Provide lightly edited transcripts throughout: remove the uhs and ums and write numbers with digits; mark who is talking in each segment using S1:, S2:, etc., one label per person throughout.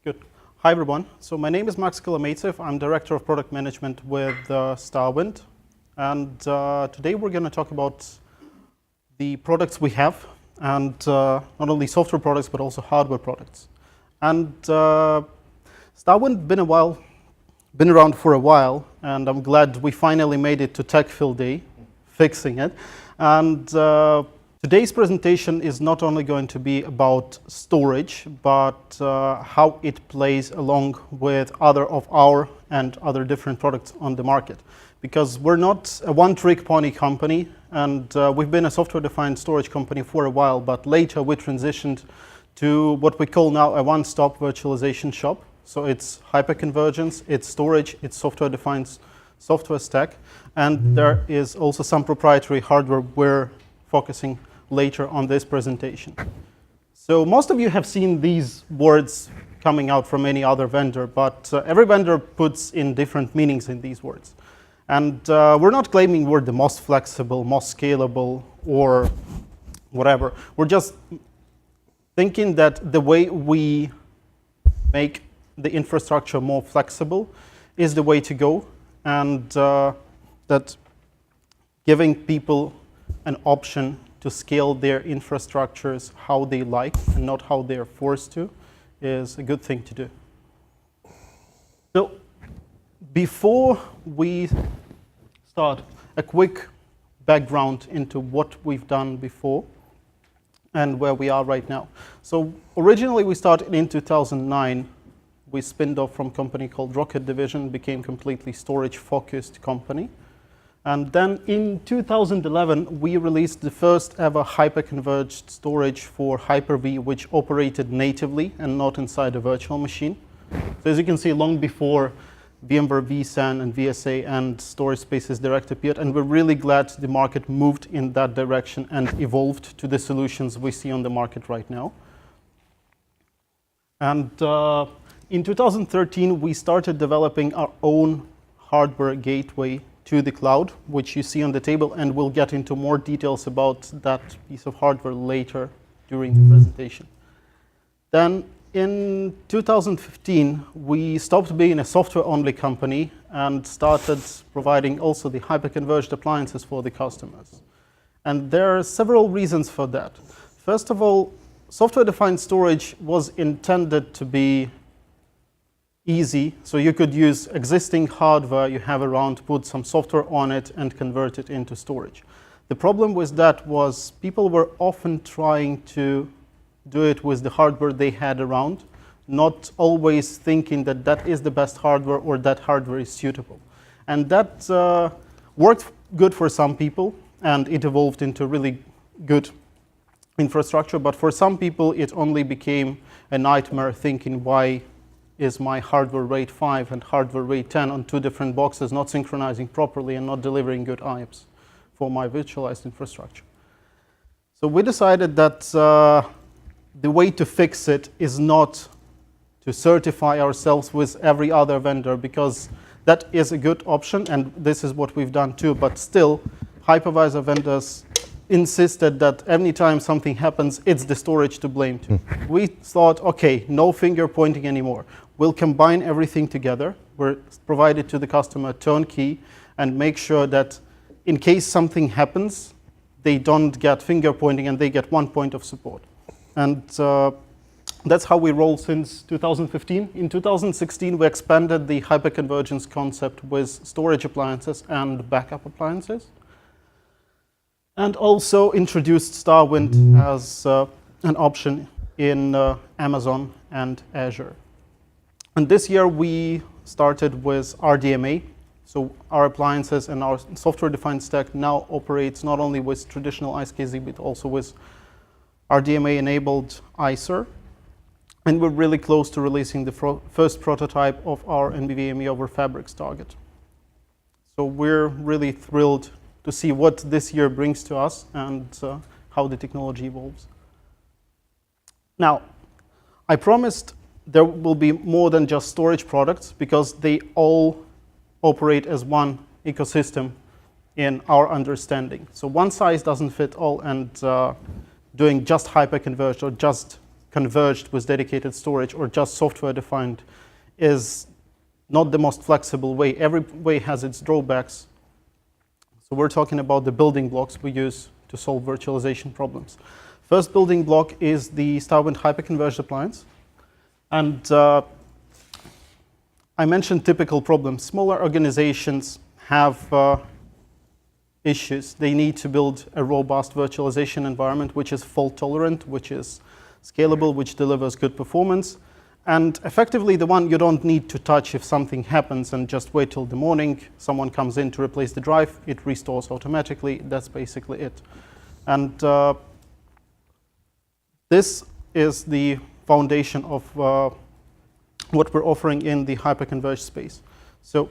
S1: Good. Hi, everyone. So my name is Kolomyeytsev. I'm Director of Product Management with StarWind. And today we're going to talk about the products we have, and not only software products, but also hardware products. And StarWind been around for a while, and I'm glad we finally made it to TechField Day, fixing it. And today's presentation is not only going to be about storage, but how it plays along with other of our and other different products on the market. Because we're not a one-trick pony company, and we've been a software-defined storage company for a while, but later we transitioned to what we call now a one-stop virtualization shop. So it's hyperconvergence, it's storage, it's software-defined software stack, and there is also some proprietary hardware we're focusing later on this presentation. So most of you have seen these words coming out from any other vendor, but every vendor puts in different meanings in these words. And we're not claiming we're the most flexible, most scalable, or whatever. We're just thinking that the way we make the infrastructure more flexible is the way to go, and that giving people an option to scale their infrastructures how they like and not how they're forced to is a good thing to do. So before we start, a quick background into what we've done before and where we are right now. So originally we started in 2009. We spinned off from a company called Rocket Division, became completely storage-focused company. And then in 2011, we released the first ever hyperconverged storage for Hyper-V, which operated natively and not inside a virtual machine. So as you can see, long before VMware vSAN and VSA and Storage Spaces Direct appeared, and we're really glad the market moved in that direction and evolved to the solutions we see on the market right now. And in 2013, we started developing our own hardware gateway to the cloud, which you see on the table, and we'll get into more details about that piece of hardware later during the presentation. Then in 2015, we stopped being a software-only company and started providing also the hyperconverged appliances for the customers. And there are several reasons for that. First of all, software-defined storage was intended to be easy, so you could use existing hardware you have around, put some software on it, and convert it into storage. The problem with that was people were often trying to do it with the hardware they had around, not always thinking that that is the best hardware or that hardware is suitable. And that worked good for some people, and it evolved into really good infrastructure, but for some people it only became a nightmare, thinking, why is my hardware RAID 5 and hardware RAID 10 on two different boxes, not synchronizing properly and not delivering good IOPS for my virtualized infrastructure. So we decided that the way to fix it is not to certify ourselves with every other vendor, because that is a good option, and this is what we've done too, but still, hypervisor vendors insisted that any time something happens, it's the storage to blame too. We thought, okay, no finger pointing anymore. We'll combine everything together. We'll provide it to the customer turnkey and make sure that in case something happens, they don't get finger pointing and they get one point of support. And that's how we roll since 2015. In 2016, we expanded the hyperconvergence concept with storage appliances and backup appliances, and also introduced StarWind as an option in Amazon and Azure. And this year we started with RDMA. So our appliances and our software-defined stack now operates not only with traditional ISKZ, but also with RDMA-enabled ISER. And we're really close to releasing the first prototype of our NVMe over Fabrics target. So we're really thrilled to see what this year brings to us and how the technology evolves. Now, I promised there will be more than just storage products, because they all operate as one ecosystem in our understanding. So one size doesn't fit all, and doing just hyperconverged or just converged with dedicated storage or just software defined is not the most flexible way. Every way has its drawbacks. So we're talking about the building blocks we use to solve virtualization problems. First building block is the StarWind hyperconverged appliance. And I mentioned typical problems. Smaller organizations have issues. They need to build a robust virtualization environment which is fault tolerant, which is scalable, which delivers good performance, and effectively the one you don't need to touch if something happens and just wait till the morning. Someone comes in to replace the drive, it restores automatically. That's basically it. And this is the foundation of what we're offering in the hyperconverged space. So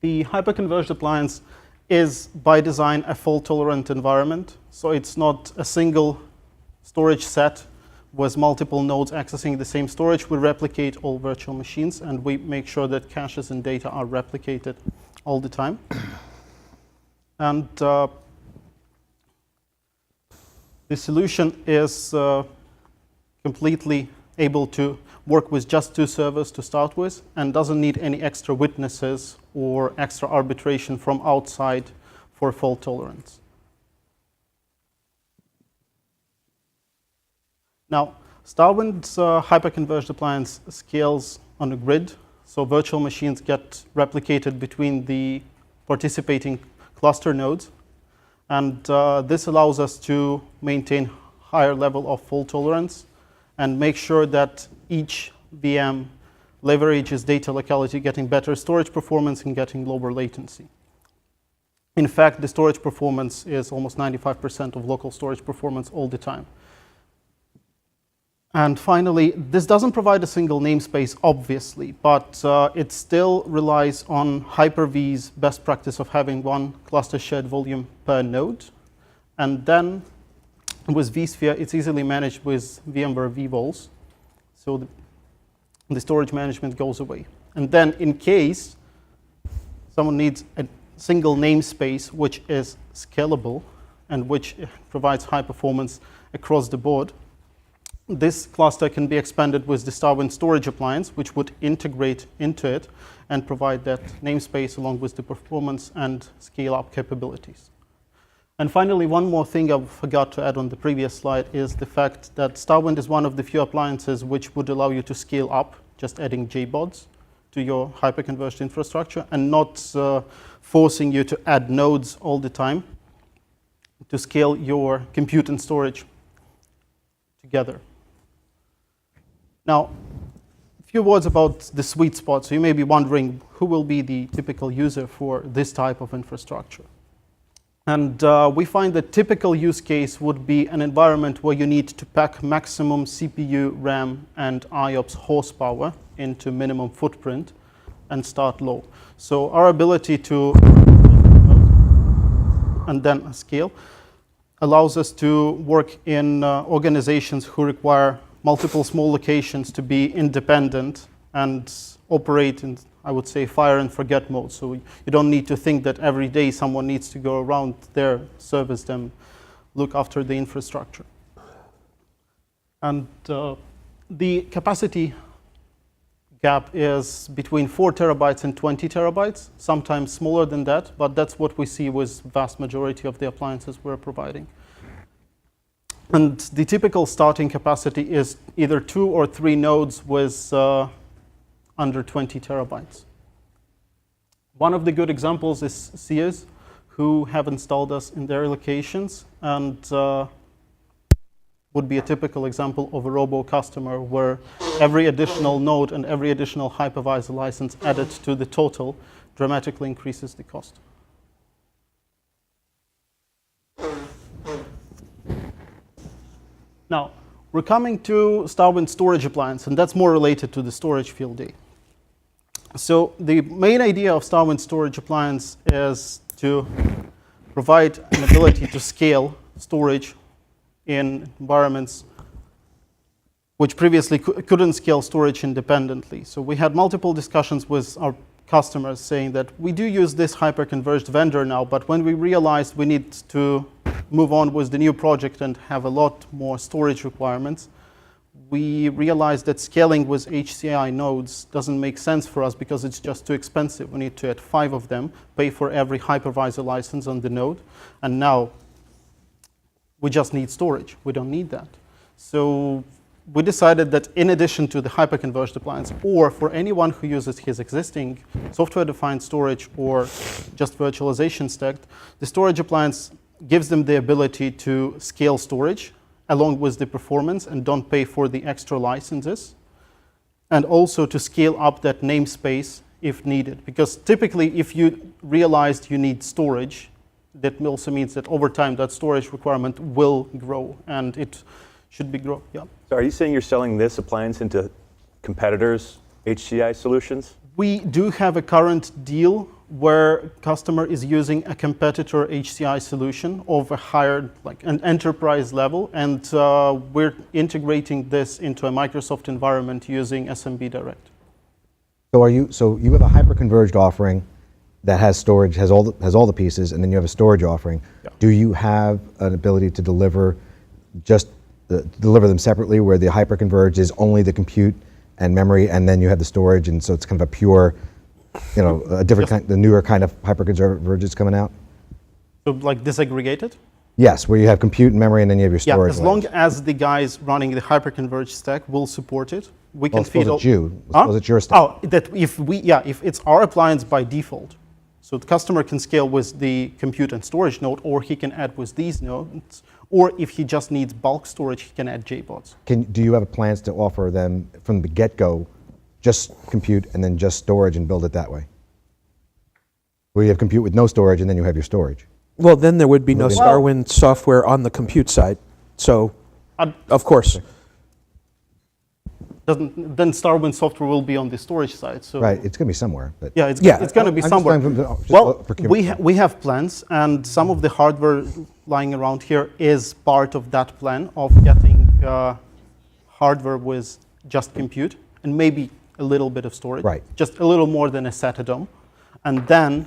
S1: the hyperconverged appliance is by design a fault-tolerant environment. So it's not a single storage set with multiple nodes accessing the same storage. We replicate all virtual machines, and we make sure that caches and data are replicated all the time. And the solution is completely able to work with just 2 servers to start with and doesn't need any extra witnesses or extra arbitration from outside for fault tolerance. Now, StarWind's hyperconverged appliance scales on a grid, so virtual machines get replicated between the participating cluster nodes, and this allows us to maintain higher level of fault tolerance and make sure that each VM leverages data locality, getting better storage performance and getting lower latency. In fact, the storage performance is almost 95% of local storage performance all the time. And finally, this doesn't provide a single namespace, obviously, but it still relies on Hyper-V's best practice of having 1 cluster shared volume per node. And then with vSphere, it's easily managed with VMware vVols. So the storage management goes away. And then in case someone needs a single namespace which is scalable and which provides high performance across the board, this cluster can be expanded with the StarWind storage appliance, which would integrate into it and provide that namespace along with the performance and scale-up capabilities. And finally, one more thing I forgot to add on the previous slide is the fact that StarWind is one of the few appliances which would allow you to scale up, just adding JBODs to your hyperconverged infrastructure and not forcing you to add nodes all the time to scale your compute and storage together. Now, a few words about the sweet spot. So you may be wondering who will be the typical user for this type of infrastructure. And we find the typical use case would be an environment where you need to pack maximum CPU, RAM, and IOPS horsepower into minimum footprint and start low. So our ability to and then scale allows us to work in organizations who require multiple small locations to be independent and operate in, I would say, fire and forget mode. So you don't need to think that every day someone needs to go around there, service them, look after the infrastructure. And the capacity gap is between 4 terabytes and 20 terabytes, sometimes smaller than that, but that's what we see with vast majority of the appliances we're providing. And the typical starting capacity is either 2 or 3 nodes with under 20 terabytes. One of the good examples is Sears, who have installed us in their locations, and would be a typical example of a robo customer where every additional node and every additional hypervisor license added to the total dramatically increases the cost. Now, we're coming to StarWind storage appliance, and that's more related to the storage field day. So the main idea of StarWind storage appliance is to provide an ability to scale storage in environments which previously couldn't scale storage independently. So we had multiple discussions with our customers saying that we do use this hyper-converged vendor now, but when we realized we need to move on with the new project and have a lot more storage requirements, we realized that scaling with HCI nodes doesn't make sense for us because it's just too expensive. We need to add 5 of them, pay for every hypervisor license on the node, and now we just need storage. We don't need that. So we decided that in addition to the hyperconverged appliance, or for anyone who uses his existing software-defined storage or just virtualization stack, the storage appliance gives them the ability to scale storage along with the performance and don't pay for the extra licenses, and also to scale up that namespace if needed. Because typically, if you realized you need storage, that also means that over time that storage requirement will grow, and it should be grow. Yeah.
S2: So are you saying you're selling this appliance into competitors' HCI solutions?
S1: We do have a current deal where customer is using a competitor HCI solution of a higher, like an enterprise level, and we're integrating this into a Microsoft environment using SMB Direct.
S3: So you have a hyper-converged offering that has storage, has all the pieces, and then you have a storage offering.
S1: Yeah.
S3: Do you have an ability to deliver them separately, where the hyper-converged is only the compute and memory, and then you have the storage, and so it's kind of a pure, a different kind, the newer kind of hyper-convergence coming out?
S1: So like disaggregated?
S3: Yes, where you have compute and memory, and then you have your storage.
S1: Yeah, as long as the guys running the hyper-converged stack will support it, we can feed all.
S3: Suppose it's your stack.
S1: Oh, that if it's our appliance by default, so the customer can scale with the compute and storage node, or he can add with these nodes, or if he just needs bulk storage, he can add JBods.
S3: Do you have plans to offer them from the get-go just compute and then just storage and build it that way? Where you have compute with no storage and then you have your storage?
S4: Well, then there would be no StarWind software on the compute side. So, of course.
S1: Then StarWind software will be on the storage side. So
S3: right, it's going to be somewhere. But
S1: yeah, it's going to be somewhere. Well, we have plans, and some of the hardware lying around here is part of that plan of getting hardware with just compute and maybe a little bit of storage,
S3: right? Just
S1: a little more than a SATA DOM, and then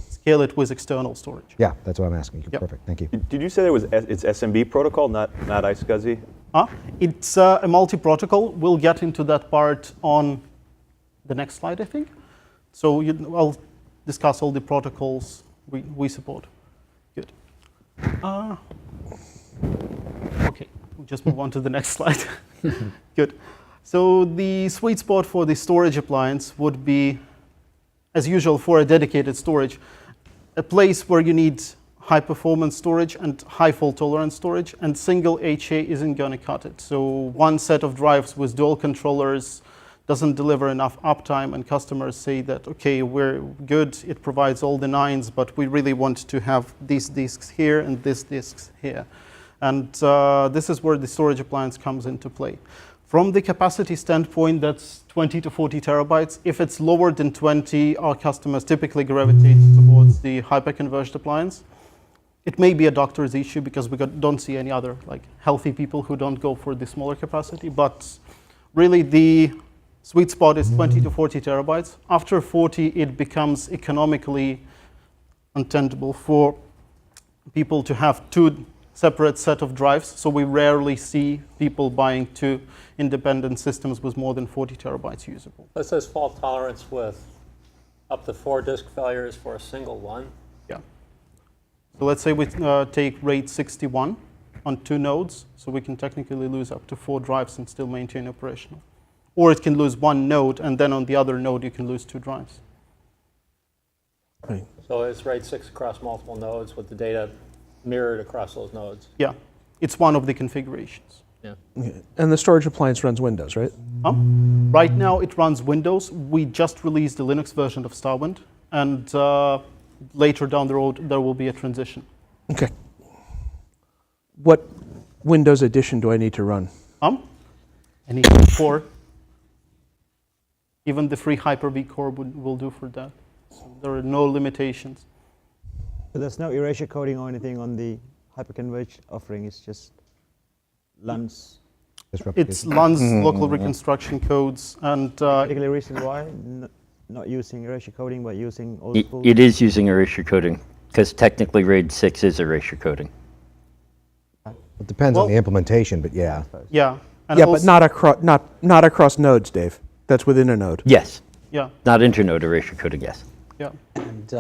S1: scale it with external storage.
S3: Yeah, that's what I'm asking. Yep. Perfect, thank you.
S2: Did you say it's SMB protocol, not iSCSI?
S1: It's a multi-protocol. We'll get into that part on the next slide, I think. So I'll discuss all the protocols we support. Good. Okay, we'll just move on to the next slide. Good. So the sweet spot for the storage appliance would be, as usual, for a dedicated storage, a place where you need high performance storage and high fault tolerance storage, and single HA isn't going to cut it. So one set of drives with dual controllers doesn't deliver enough uptime, and customers say that, okay, we're good, it provides all the 9s, but we really want to have these disks here and these disks here. And this is where the storage appliance comes into play. From the capacity standpoint, that's 20 to 40 terabytes. If it's lower than 20, our customers typically gravitate towards the hyper-converged appliance. It may be a doctor's issue because we don't see any other healthy people who don't go for the smaller capacity, but really the sweet spot is 20 to 40 terabytes. After 40, it becomes economically untenable for people to have 2 separate set of drives, so we rarely see people buying 2 independent systems with more than 40 terabytes usable.
S5: This says fault tolerance with up to 4 disk failures for a single one.
S1: Yeah. So let's say we take RAID 61 on 2 nodes, so we can technically lose up to 4 drives and still maintain operational. Or it can lose 1 node, and then on the other node you can lose 2 drives.
S4: Right.
S5: So it's RAID 6 across multiple nodes with the data mirrored across those nodes.
S1: Yeah, it's one of the configurations.
S5: Yeah.
S4: And the storage appliance runs Windows, right?
S1: Right now it runs Windows. We just released the Linux version of StarWind, and later down the road there will be a transition.
S4: Okay. What Windows edition do I need to run?
S1: Any core. Even the free Hyper-V core will do for that. So there are no limitations.
S6: So there's no erasure coding or anything on the hyperconverged offering, it's just LUNs?
S1: It's LUNs, local reconstruction codes, and
S6: Particular reason why not using erasure coding, but using old school?
S7: It is using erasure coding, because technically RAID 6 is erasure coding.
S3: It depends on the implementation, but yeah.
S1: yeah. And
S4: Yeah,
S1: also-
S4: but not across nodes, Dave. That's within a node.
S7: Yes,
S1: Yeah,
S7: not internode erasure coding, yes.
S1: yeah.
S8: And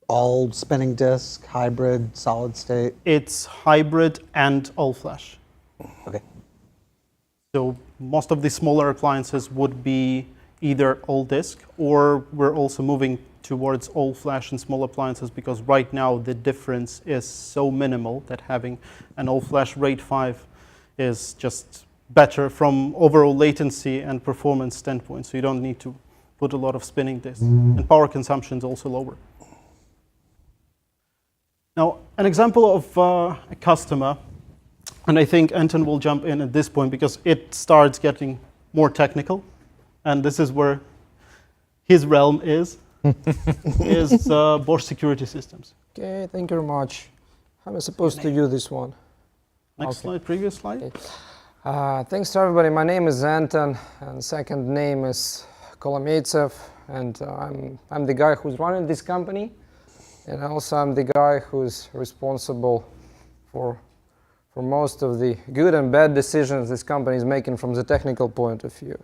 S8: all spinning disk, hybrid, solid state.
S1: It's hybrid and all flash.
S8: Okay.
S1: So most of the smaller appliances would be either all disk, or we're also moving towards all flash and small appliances, because right now the difference is so minimal that having an all flash RAID 5 is just better from overall latency and performance standpoint. So you don't need to put a lot of spinning disks, and power consumption is also lower. Now, an example of a customer, and I think Anton will jump in at this point because it starts getting more technical, and this is where his realm is Bosch Security Systems.
S9: Okay, thank you very much. How am I supposed to use this one?
S1: Next slide, previous slide.
S9: Thanks to everybody. My name is Anton, and second name is Kolomyeytsev, and I'm the guy who's running this company, and also I'm the guy who's responsible for most of the good and bad decisions this company is making from the technical point of view.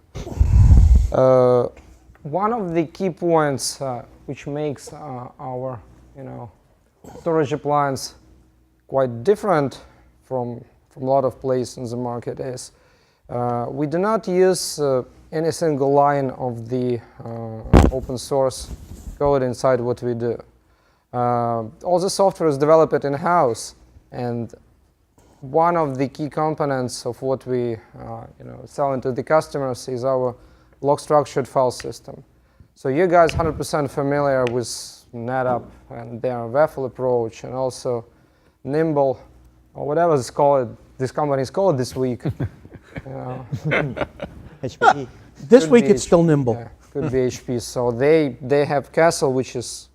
S9: One of the key points which makes our storage appliance quite different from a lot of places in the market is we do not use any single line of the open source code inside what we do. All the software is developed in-house, and one of the key components of what we sell into the customers is our log structured file system. So you guys 100% familiar with NetApp and their waffle approach, and also Nimble, or whatever it's called, this company is called this week.
S6: HPE.
S4: This
S9: Could
S4: week
S9: be
S4: it's still
S9: HP,
S4: Nimble.
S9: yeah, could be HP. So they have Castle, which is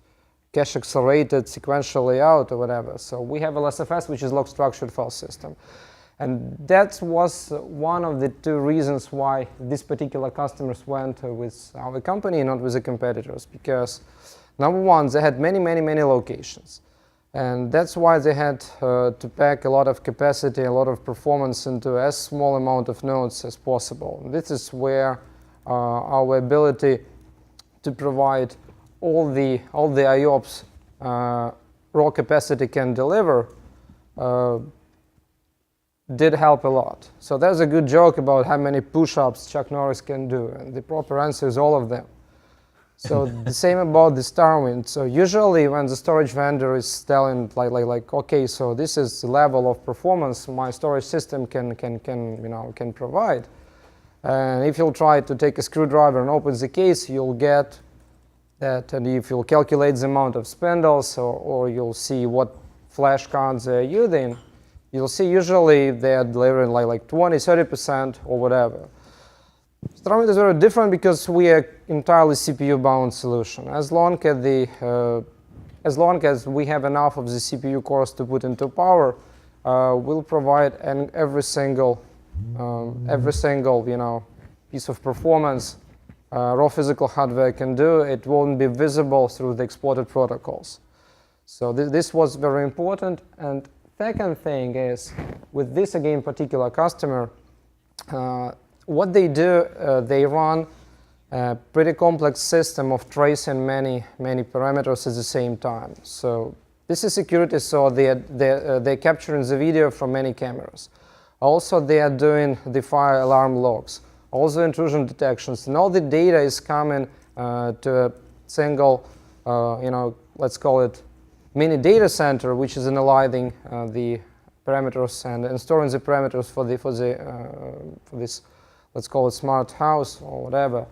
S9: cache accelerated sequential layout or whatever. So we have LSFS, which is log structured file system. And that was one of the two reasons why these particular customers went with our company, not with the competitors, because number one, they had many locations. And that's why they had to pack a lot of capacity, a lot of performance into as small amount of nodes as possible. And this is where our ability to provide all the IOPS raw capacity can deliver did help a lot. So there's a good joke about how many push-ups Chuck Norris can do, and the proper answer is all of them. So the same about the StarWind. So usually when the storage vendor is telling like okay, so this is the level of performance my storage system can provide. And if you'll try to take a screwdriver and open the case, you'll get that, and if you'll calculate the amount of spindles, or you'll see what flash cards they're using, you'll see usually they're delivering like 20, 30% or whatever. StarWind is very different because we are entirely CPU-bound solution. As long as we have enough of the CPU cores to put into power, we'll provide every single piece of performance raw physical hardware can do. It won't be visible through the exported protocols. So this was very important. And second thing is, with this again particular customer, what they do, they run a pretty complex system of tracing many parameters at the same time. So this is security, so they're capturing the video from many cameras. Also, they are doing the fire alarm logs, also intrusion detections, and all the data is coming to a single, let's call it mini data center, which is analyzing the parameters and storing the parameters for this, let's call it smart house or whatever.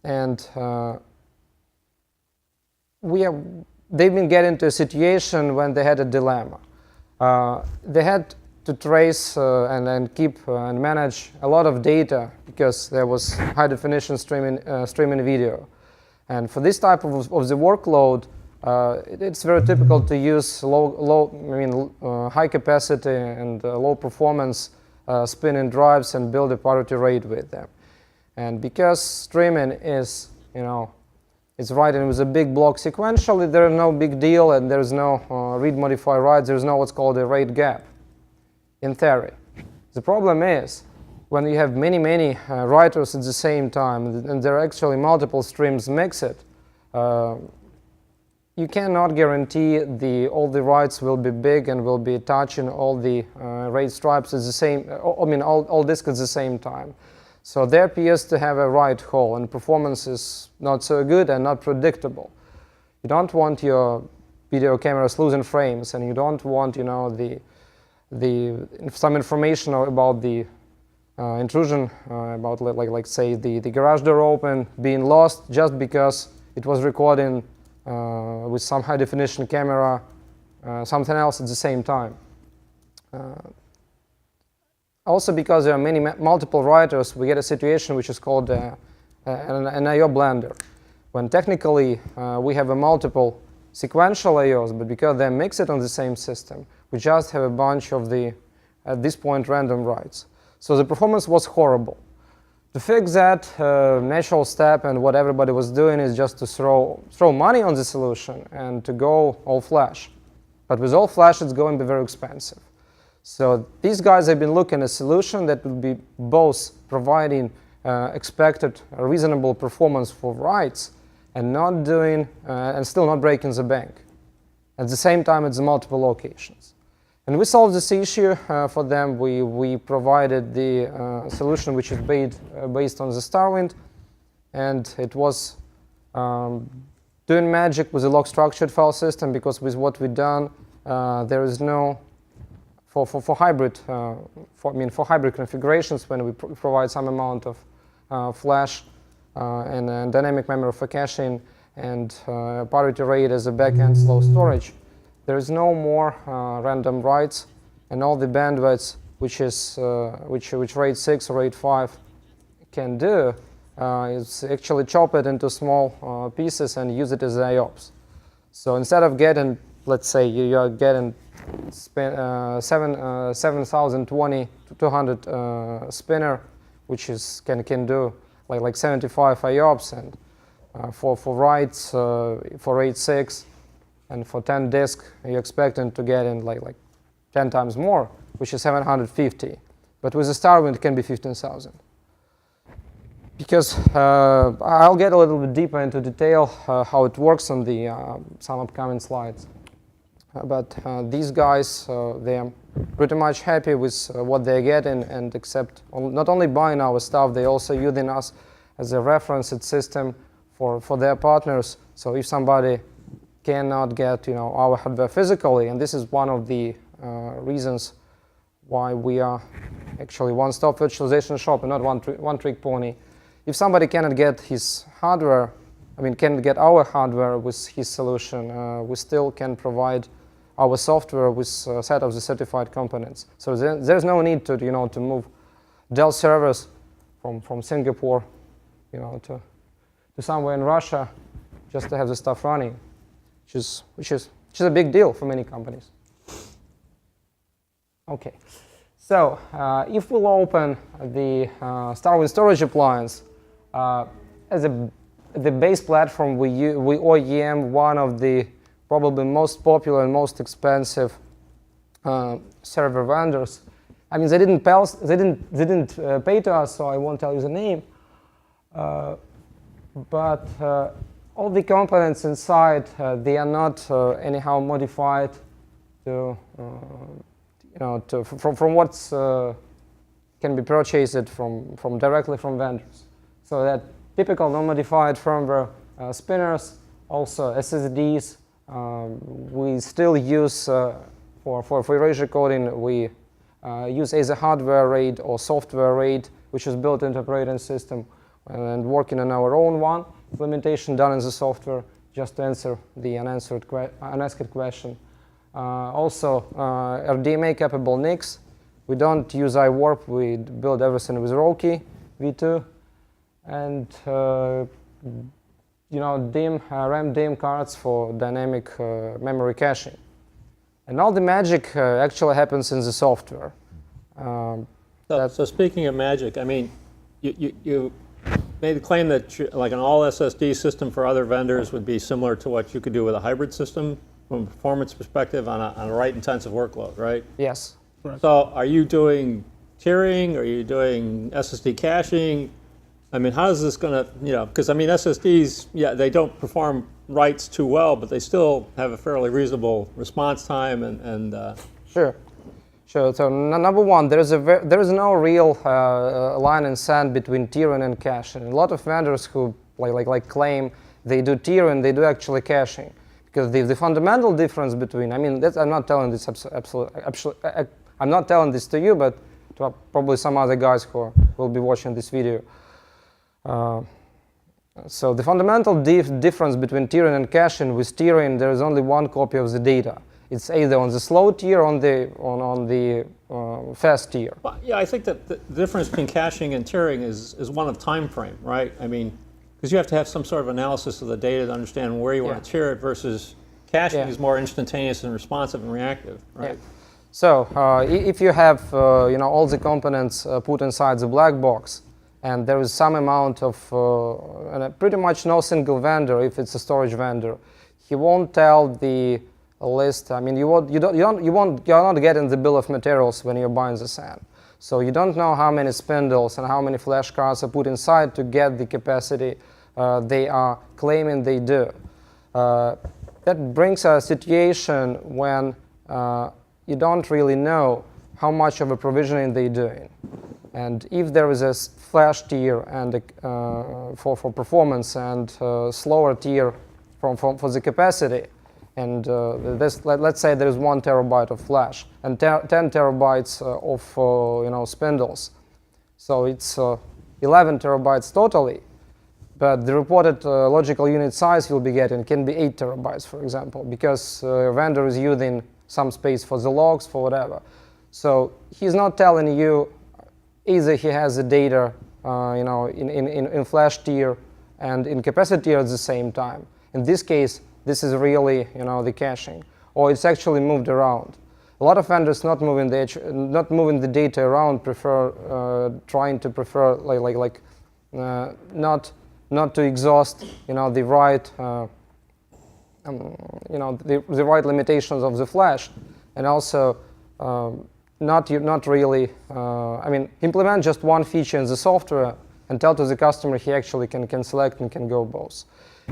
S9: And they've been getting to a situation when they had a dilemma. They had to trace and keep and manage a lot of data because there was high definition streaming video. And for this type of the workload, it's very typical to use high capacity and low performance spinning drives and build a parity RAID with them. And because streaming is, it's writing with a big block sequentially, there is no big deal, and there's no read modify write. There's no what's called a RAID gap, in theory. The problem is when you have many writers at the same time, and there are actually multiple streams mixed, you cannot guarantee all the writes will be big and will be touching all the RAID stripes at the same, all disks at the same time. So there appears to have a write hole, and performance is not so good and not predictable. You don't want your video cameras losing frames, and you don't want, some information about the intrusion, about like say the garage door open being lost just because it was recording with some high definition camera something else at the same time. Also, because there are multiple writers, we get a situation which is called an I/O blender, when technically we have a multiple sequential I/Os, but because they're mixed on the same system, we just have a bunch of the, at this point, random writes. So the performance was horrible. To fix that, natural step and what everybody was doing is just to throw money on the solution and to go all flash. But with all flash, it's going to be very expensive. So these guys have been looking at a solution that would be both providing expected reasonable performance for writes and not doing and still not breaking the bank. At the same time, it's multiple locations. And we solved this issue for them. We provided the solution which is based on the StarWind, and it was doing magic with a log structured file system, because with what we've done, there is no for hybrid for hybrid configurations, when we provide some amount of flash and dynamic memory for caching and parity RAID as a backend slow storage, there is no more random writes, and all the bandwidths which RAID 6 or RAID 5 can do is actually chop it into small pieces and use it as IOPS. So instead of getting, let's say you are getting 7020 to 200 spinner, which is can do like 75 IOPS, and for writes for RAID 6 and for 10 disk, you're expecting to get in like 10 times more, which is 750. But with the StarWind, it can be 15,000. Because I'll get a little bit deeper into detail how it works on the some upcoming slides. But these guys, they're pretty much happy with what they're getting, and accept not only buying our stuff, they also using us as a reference system for their partners. So if somebody cannot get our hardware physically, and this is one of the reasons why we are actually one-stop virtualization shop and not one-trick pony. If somebody cannot get his hardware, cannot get our hardware with his solution, we still can provide our software with a set of the certified components. So there's no need to to move Dell servers from Singapore to somewhere in Russia just to have the stuff running, which is a big deal for many companies. Okay, so if we'll open the StarWind storage appliance as the base platform, we OEM one of the probably most popular and most expensive server vendors. They didn't pay to us, so I won't tell you the name. But all the components inside, they are not anyhow modified to from what's can be purchased from directly from vendors. So that typical non-modified firmware spinners, also SSDs. We still use for erasure coding. We use either hardware RAID or software RAID, which is built into operating system, and working on our own one implementation done in the software, just to answer the unasked question. Also, RDMA capable NICs. We don't use iWarp. We build everything with Rocky V2, and RAM DIMM cards for dynamic memory caching. And all the magic actually happens in the software.
S5: So speaking of magic, you made the claim that like an all SSD system for other vendors would be similar to what you could do with a hybrid system from a performance perspective on a write-intensive workload, right?
S9: Yes.
S5: So are you doing tiering? Are you doing SSD caching? I mean, how is this going to, because I mean, SSDs, yeah, they don't perform writes too well, but they still have a fairly reasonable response time and
S9: Sure. Sure. So number one, there is no real line in sand between tiering and caching. A lot of vendors who like claim they do tiering, they do actually caching, because the fundamental difference between, I mean, I'm not telling this I'm not telling this to you, but to probably some other guys who will be watching this video. So the fundamental difference between tiering and caching, with tiering there is only one copy of the data. It's either on the slow tier or on the fast tier.
S5: Well, yeah, I think that the difference between caching and tiering is one of time frame, right? I mean, because you have to have some sort of analysis of the data to understand where you want to tier it, versus caching is more instantaneous and responsive and reactive, right?
S9: Yeah. So if you have all the components put inside the black box, and there is some amount of and pretty much no single vendor, if it's a storage vendor, he won't tell the list. I mean, you're not getting the bill of materials when you're buying the SAN. So you don't know how many spindles and how many flash cards are put inside to get the capacity they are claiming they do. That brings a situation when you don't really know how much of a provisioning they're doing. And if there is a flash tier and for performance and slower tier for the capacity, and let's say there is 1 terabyte of flash and 10 terabytes of spindles, so it's 11 terabytes totally. But the reported logical unit size you'll be getting can be 8 terabytes, for example, because vendor is using some space for the logs, for whatever. So he's not telling you either he has the data in flash tier and in capacity tier at the same time. In this case, this is really the caching, or it's actually moved around. A lot of vendors not moving the data around trying to prefer not to exhaust the right the right limitations of the flash, and also not really I mean, implement just one feature in the software and tell to the customer he actually can select and can go both.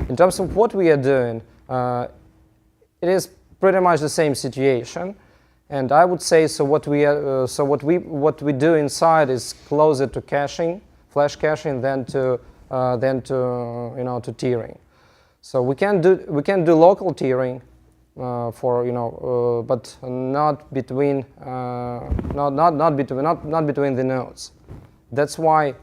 S9: In terms of what we are doing, it is pretty much the same situation, and I would say what we do inside is closer to caching, flash caching, than to tiering. So we can do local tiering but not between the nodes. That's why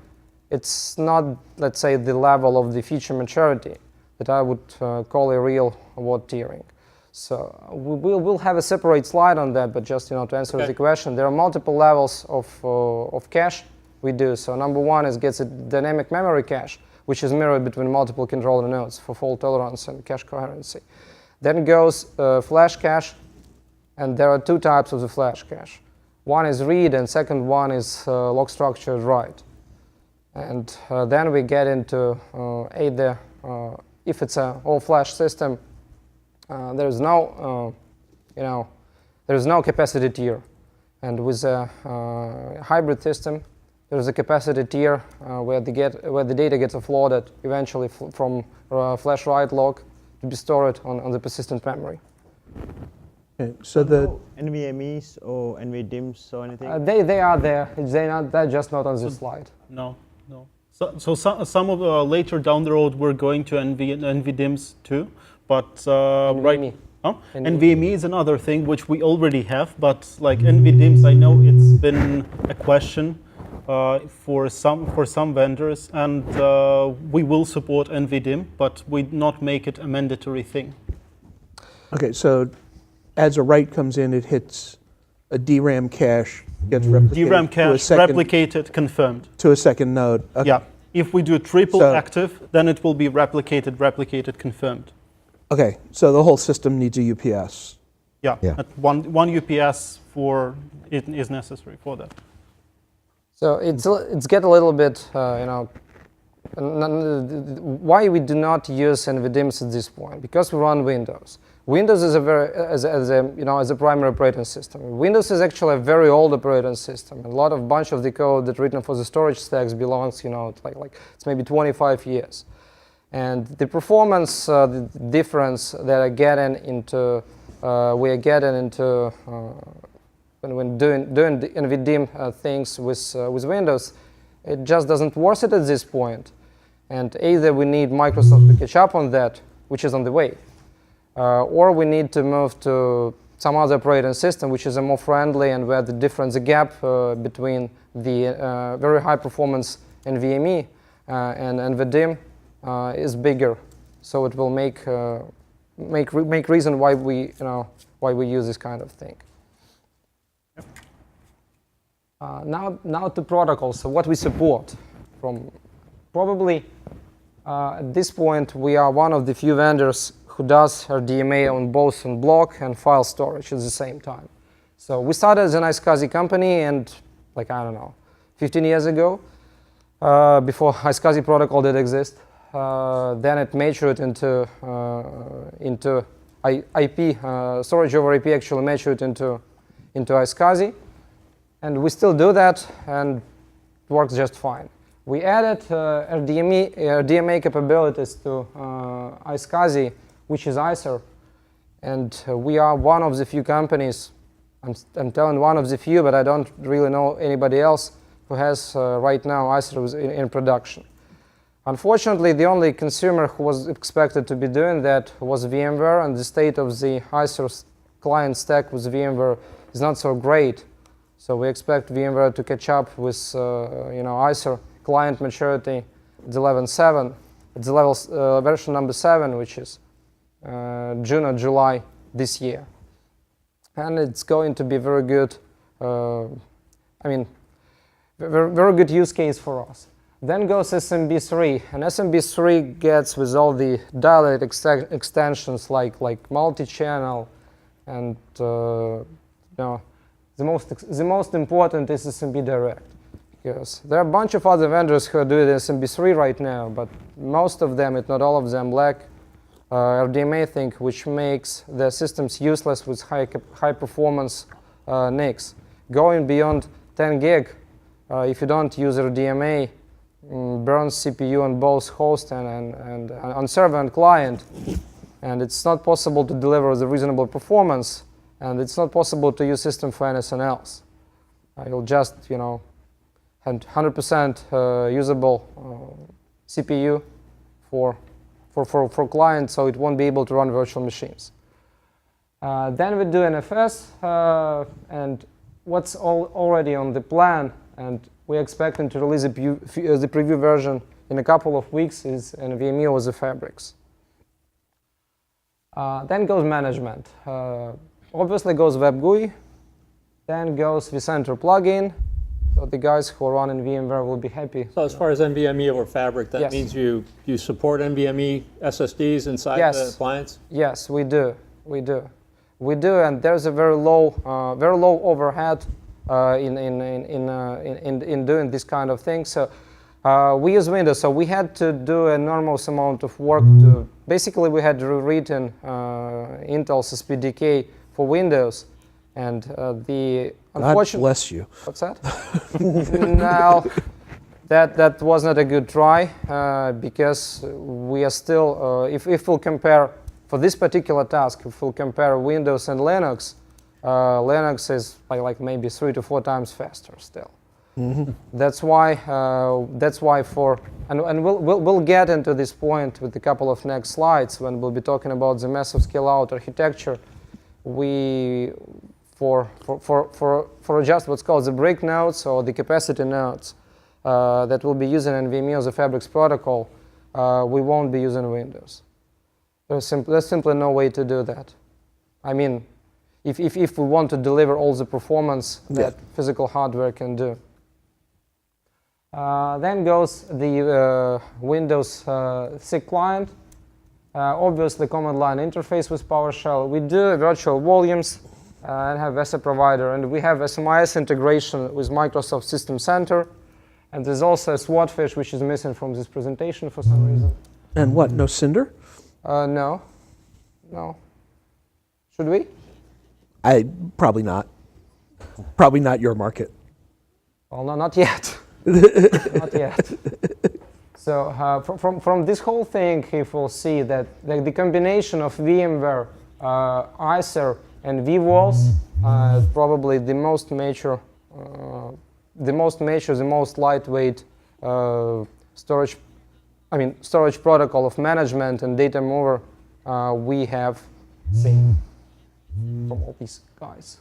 S9: it's not, let's say, the level of the feature maturity that I would call a real word tiering. So we'll have a separate slide on that, but just to answer the question, there are multiple levels of cache we do. So number one is gets a dynamic memory cache, which is mirrored between multiple controller nodes for fault tolerance and cache coherency. Then goes flash cache, and there are two types of the flash cache. One is read, and second one is log structured write. And then we get into either, if it's an all-flash system, there is no capacity tier, and with a hybrid system, there is a capacity tier where the data gets offloaded eventually from flash write log to be stored on the persistent memory.
S4: Okay, so
S6: NVMEs or NVDIMMs or anything?
S9: They are there. They're just not on this slide.
S1: No. So some of later down the road we're going to NVDIMMs too, but
S9: NVMe.
S1: NVMe is another thing which we already have, but like NVDIMMs, I know it's been a question for some vendors, and we will support NVDIMM, but we not make it a mandatory thing.
S4: Okay, so as a write comes in, it hits a DRAM cache, gets replicated.
S1: DRAM cache, replicated, confirmed.
S4: To a second node. Okay.
S1: Yeah. If we do triple active, then it will be replicated, confirmed.
S4: Okay, so the whole system needs a UPS.
S1: Yeah. One UPS is necessary for that.
S9: So it's get a little bit, why we do not use NVDIMMs at this point? Because we run Windows. Windows is as a primary operating system. Windows is actually a very old operating system. A bunch of the code that's written for the storage stacks belongs, like it's maybe 25 years. And the performance the difference that we are getting into when doing the NVDIM things with Windows, it just doesn't worth it at this point. And either we need Microsoft to catch up on that, which is on the way, or we need to move to some other operating system which is a more friendly and where the gap between the very high performance NVMe and NVDIM is bigger. So it will make reason why we use this kind of thing. Now to protocols. So what we support from probably at this point we are one of the few vendors who does RDMA on both on block and file storage at the same time. So we started as an iSCSI company, and 15 years ago, before iSCSI protocol did exist. Then it matured into IP, storage over IP actually matured into iSCSI. And we still do that, and it works just fine. We added RDMA capabilities to iSCSI, which is ISER. And we are one of the few companies, I'm telling one of the few, but I don't really know anybody else who has right now ISER in production. Unfortunately, the only consumer who was expected to be doing that was VMware, and the state of the ISER client stack with VMware is not so great. So we expect VMware to catch up with ISER client maturity at 11.7. It's the level version number 7, which is June or July this year. And it's going to be very good, very good use case for us. Then goes SMB3, and SMB3 gets with all the dialect extensions like multi-channel, and the most important is SMB Direct, because there are a bunch of other vendors who are doing SMB3 right now, but most of them, if not all of them, lack RDMA thing, which makes their systems useless with high performance NICs. Going beyond 10 gig, if you don't use RDMA, burns CPU on both host and on server and client, and it's not possible to deliver the reasonable performance, and it's not possible to use system for anything else. You'll just, have 100% usable CPU for clients, so it won't be able to run virtual machines. Then we do NFS, and what's already on the plan, and we're expecting to release the preview version in a couple of weeks, is NVMe over the fabrics. Then goes management. Obviously goes Web GUI. Then goes vCenter plugin. So the guys who are running VMware will be happy.
S5: So as far as NVMe over Fabric, that means you support NVMe SSDs inside the appliance?
S9: Yes, we do. We do, and there's a very low overhead in doing this kind of thing. So we use Windows, so we had to do an enormous amount of work to. Basically, we had rewritten Intel's SPDK for Windows, and the unfortunate.
S4: God bless you.
S9: What's that? No, that was not a good try because we are still. If we'll compare for this particular task, if we'll compare Windows and Linux, Linux is like maybe 3 to 4 times faster still. Mm-hmm. That's why we'll get into this point with a couple of next slides when we'll be talking about the massive scale-out architecture. We for just what's called the brick nodes or the capacity nodes that will be using NVMe as a Fabrics protocol, we won't be using Windows. There's simply no way to do that. I mean, if we want to deliver all the performance that physical hardware can do. Then goes the Windows SIG client. Obviously, command line interface with PowerShell. We do virtual volumes and have as a provider, and we have SMIS integration with Microsoft System Center. And there's also a Swordfish, which is missing from this presentation for some reason.
S4: And what? No Cinder?
S9: No. Should we?
S4: Probably not. Probably not your market.
S9: Well, no, not yet. Not yet. So from this whole thing, if we'll see that the combination of VMware, Icer, and vWalls probably the most mature, the most lightweight storage protocol of management and data mover we have seen from all these guys.